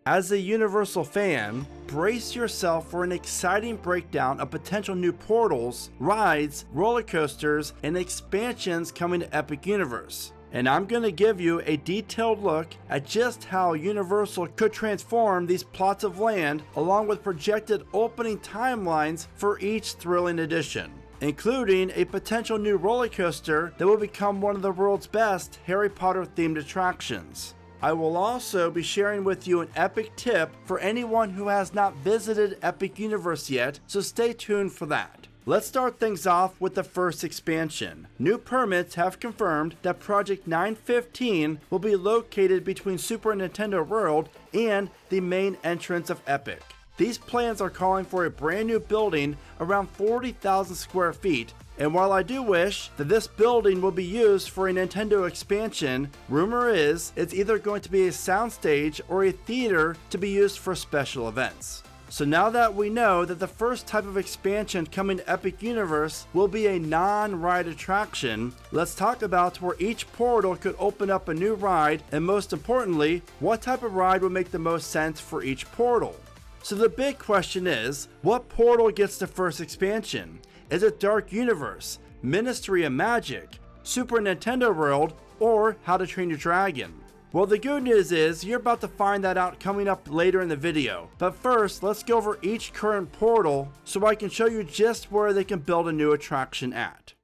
As a Universal fan, brace yourself for an exciting breakdown of potential new portals, rides, roller coasters, and expansions coming to Epic Universe. And I'm going to give you a detailed look at just how Universal could transform these plots of land along with projected opening timelines for each thrilling edition, including a potential new roller coaster that will become one of the world's best Harry Potter themed attractions. I will also be sharing with you an epic tip for anyone who has not visited Epic Universe yet, so stay tuned for that. Let's start things off with the first expansion. New permits have confirmed that Project 915 will be located between Super Nintendo World and the main entrance of Epic. These plans are calling for a brand new building around 40,000 square feet, and while I do wish that this building will be used for a Nintendo expansion, rumor is it's either going to be a soundstage or a theater to be used for special events. So now that we know that the first type of expansion coming to Epic Universe will be a non-ride attraction, let's talk about where each portal could open up a new ride, and most importantly, what type of ride would make the most sense for each portal. So the big question is, what portal gets the first expansion? Is it Dark Universe, Ministry of Magic, Super Nintendo World, or How to Train Your Dragon? Well, the good news is you're about to find that out coming up later in the video. But first, let's go over each current portal so I can show you just where they can build a new attraction at.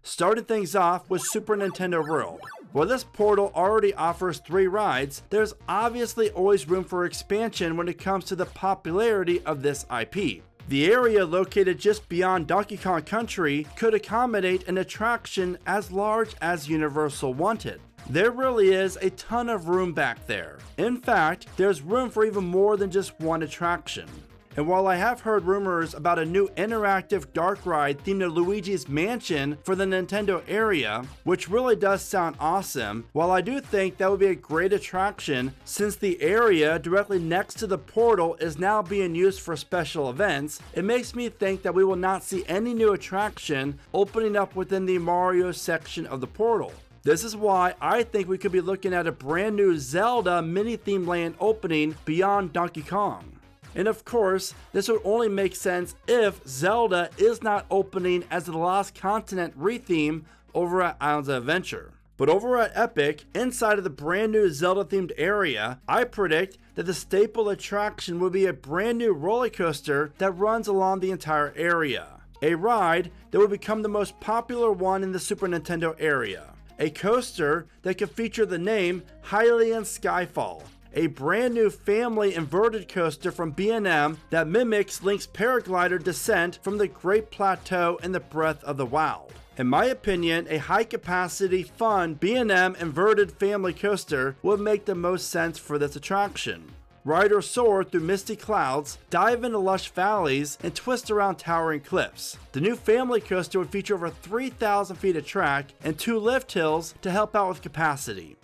Starting things off with Super Nintendo World. While this portal already offers 3 rides, there's obviously always room for expansion when it comes to the popularity of this IP. The area located just beyond Donkey Kong Country could accommodate an attraction as large as Universal wanted. There really is a ton of room back there. In fact, there's room for even more than just one attraction. And while I have heard rumors about a new interactive dark ride themed to Luigi's Mansion for the Nintendo area, which really does sound awesome, while I do think that would be a great attraction since the area directly next to the portal is now being used for special events, it makes me think that we will not see any new attraction opening up within the Mario section of the portal. This is why I think we could be looking at a brand new Zelda mini-themed land opening beyond Donkey Kong. And of course, this would only make sense if Zelda is not opening as the Lost Continent retheme over at Islands of Adventure. But over at Epic, inside of the brand new Zelda themed area, I predict that the staple attraction will be a brand new roller coaster that runs along the entire area. A ride that will become the most popular one in the Super Nintendo area. A coaster that could feature the name Hylian Skyfall. A brand new family inverted coaster from B&M that mimics Link's paraglider descent from the Great Plateau in the Breath of the Wild. In my opinion, a high-capacity, fun B&M inverted family coaster would make the most sense for this attraction. Ride or soar through misty clouds, dive into lush valleys, and twist around towering cliffs. The new family coaster would feature over 3,000 feet of track and 2 lift hills to help out with capacity.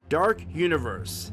Dark Universe.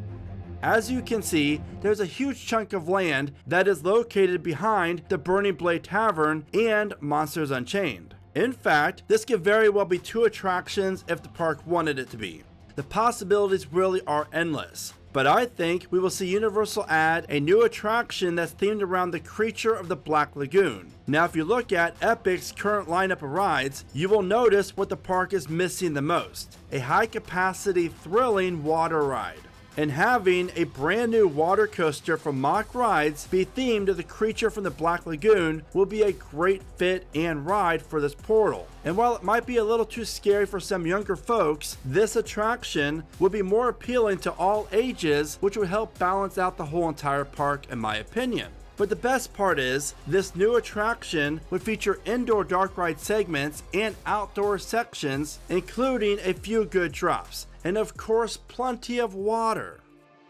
As you can see, there's a huge chunk of land that is located behind the Burning Blade Tavern and Monsters Unchained. In fact, this could very well be 2 attractions if the park wanted it to be. The possibilities really are endless. But I think we will see Universal add a new attraction that's themed around the creature of the Black Lagoon. Now if you look at Epic's current lineup of rides, you will notice what the park is missing the most. A high capacity, thrilling water ride. And having a brand new water coaster from Mock Rides be themed to the creature from the Black Lagoon will be a great fit and ride for this portal. And while it might be a little too scary for some younger folks, this attraction would be more appealing to all ages, which would help balance out the whole entire park in my opinion. But the best part is, this new attraction would feature indoor dark ride segments and outdoor sections, including a few good drops, and of course plenty of water.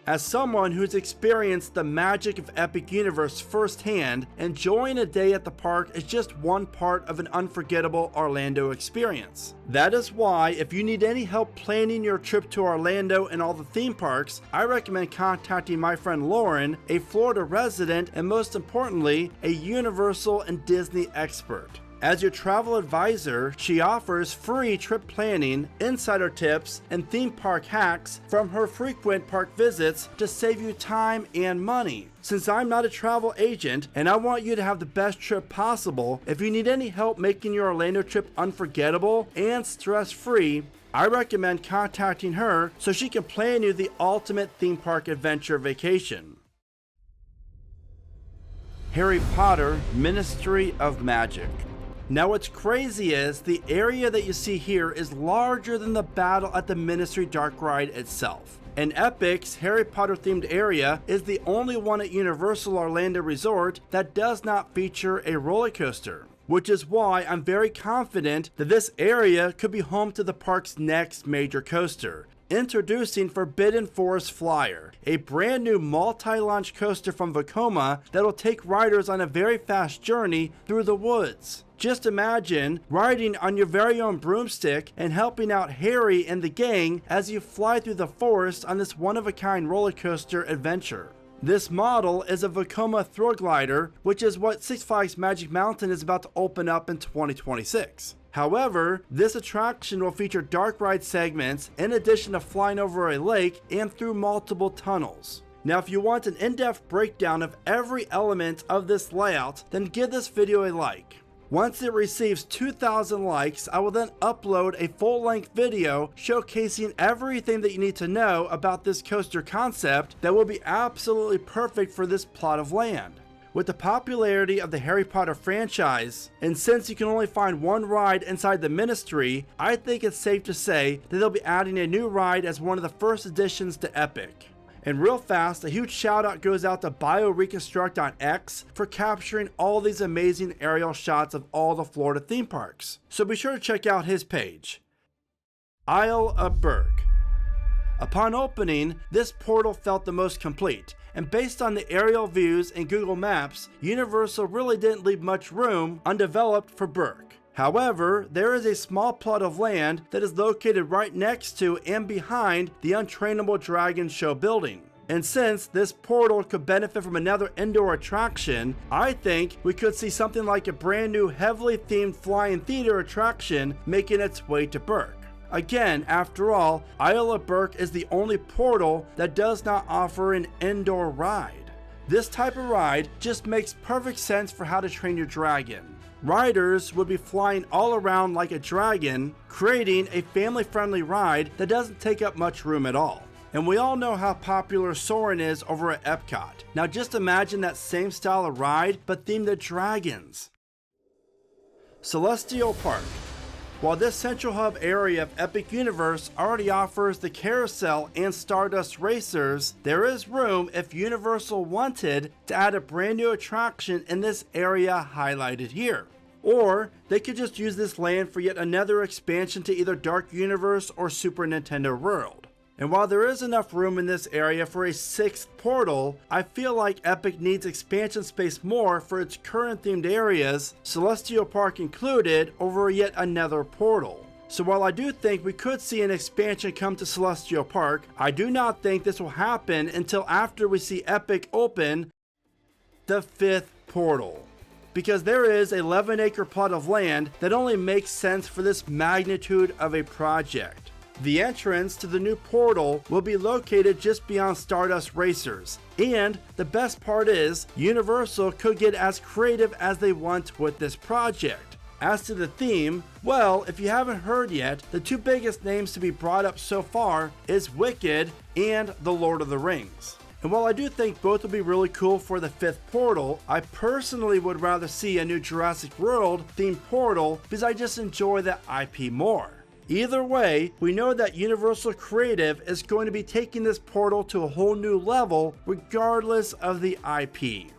As someone who's experienced the magic of Epic Universe firsthand, enjoying a day at the park is just one part of an unforgettable Orlando experience. That is why, if you need any help planning your trip to Orlando and all the theme parks, I recommend contacting my friend Lauren, a Florida resident and most importantly, a Universal and Disney expert. As your travel advisor, she offers free trip planning, insider tips, and theme park hacks from her frequent park visits to save you time and money. Since I'm not a travel agent and I want you to have the best trip possible, if you need any help making your Orlando trip unforgettable and stress-free, I recommend contacting her so she can plan you the ultimate theme park adventure vacation. Harry Potter Ministry of Magic. Now what's crazy is the area that you see here is larger than the battle at the Ministry Dark Ride itself. And Epic's Harry Potter themed area is the only one at Universal Orlando Resort that does not feature a roller coaster, which is why I'm very confident that this area could be home to the park's next major coaster. Introducing Forbidden Forest Flyer, a brand new multi-launch coaster from Vekoma that will take riders on a very fast journey through the woods. Just imagine riding on your very own broomstick and helping out Harry and the gang as you fly through the forest on this one-of-a-kind roller coaster adventure. This model is a Vekoma Thrill Glider, which is what Six Flags Magic Mountain is about to open up in 2026. However, this attraction will feature dark ride segments in addition to flying over a lake and through multiple tunnels. Now if you want an in-depth breakdown of every element of this layout, then give this video a like. Once it receives 2,000 likes, I will then upload a full-length video showcasing everything that you need to know about this coaster concept that will be absolutely perfect for this plot of land. With the popularity of the Harry Potter franchise, and since you can only find one ride inside the Ministry, I think it's safe to say that they'll be adding a new ride as one of the first additions to Epic. And real fast, a huge shout out goes out to BioReconstruct on X for capturing all these amazing aerial shots of all the Florida theme parks. So be sure to check out his page. Isle of Berk. Upon opening, this portal felt the most complete, and based on the aerial views and Google Maps, Universal really didn't leave much room undeveloped for Berk. However, there is a small plot of land that is located right next to and behind the Untrainable Dragon show building. And since this portal could benefit from another indoor attraction, I think we could see something like a brand new heavily themed flying theater attraction making its way to Berk. Again, after all, Isle of Berk is the only portal that does not offer an indoor ride. This type of ride just makes perfect sense for How to Train Your Dragon. Riders would be flying all around like a dragon, creating a family-friendly ride that doesn't take up much room at all. And we all know how popular Soarin' is over at Epcot. Now just imagine that same style of ride, but themed to dragons. Celestial Park. While this central hub area of Epic Universe already offers the Carousel and Stardust Racers, there is room if Universal wanted to add a brand new attraction in this area highlighted here. Or they could just use this land for yet another expansion to either Dark Universe or Super Nintendo World. And while there is enough room in this area for a sixth portal, I feel like Epic needs expansion space more for its current themed areas, Celestial Park included, over yet another portal. So while I do think we could see an expansion come to Celestial Park, I do not think this will happen until after we see Epic open the fifth portal. Because there is an 11-acre plot of land that only makes sense for this magnitude of a project. The entrance to the new portal will be located just beyond Stardust Racers, and the best part is, Universal could get as creative as they want with this project. As to the theme, well, if you haven't heard yet, the two biggest names to be brought up so far is Wicked and The Lord of the Rings. And while I do think both will be really cool for the fifth portal, I personally would rather see a new Jurassic World themed portal because I just enjoy that IP more. Either way, we know that Universal Creative is going to be taking this portal to a whole new level regardless of the IP.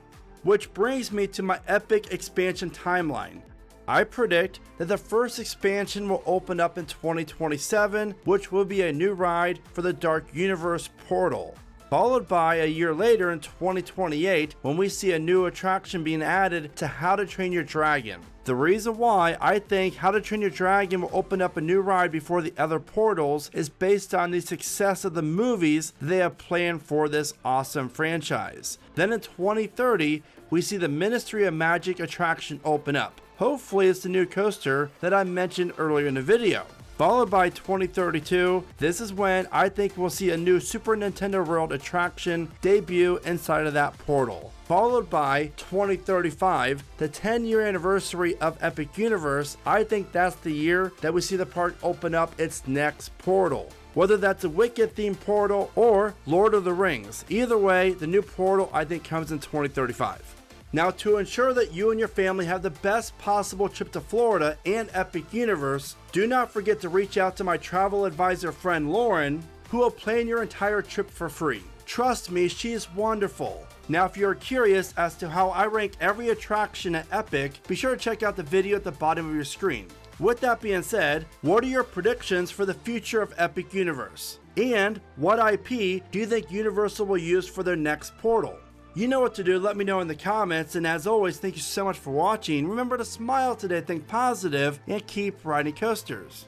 Which brings me to my Epic expansion timeline. I predict that the first expansion will open up in 2027, which will be a new ride for the Dark Universe portal. followed by a year later in 2028 when we see a new attraction being added to How to Train Your Dragon. The reason why I think How to Train Your Dragon will open up a new ride before the other portals is based on the success of the movies they have planned for this awesome franchise. Then in 2030, we see the Ministry of Magic attraction open up. Hopefully it's the new coaster that I mentioned earlier in the video. Followed by 2032, this is when I think we'll see a new Super Nintendo World attraction debut inside of that portal. Followed by 2035, the 10-year anniversary of Epic Universe. I think that's the year that we see the park open up its next portal. Whether that's a Wicked themed portal or Lord of the Rings. Either way, the new portal I think comes in 2035. Now, to ensure that you and your family have the best possible trip to Florida and Epic Universe, do not forget to reach out to my travel advisor friend Lauren, who will plan your entire trip for free. Trust me, she is wonderful. Now, if you're curious as to how I rank every attraction at Epic, be sure to check out the video at the bottom of your screen. With that being said, what are your predictions for the future of Epic Universe? And what IP do you think Universal will use for their next portal? You know what to do, let me know in the comments, and as always, thank you so much for watching. Remember to smile today, think positive, and keep riding coasters.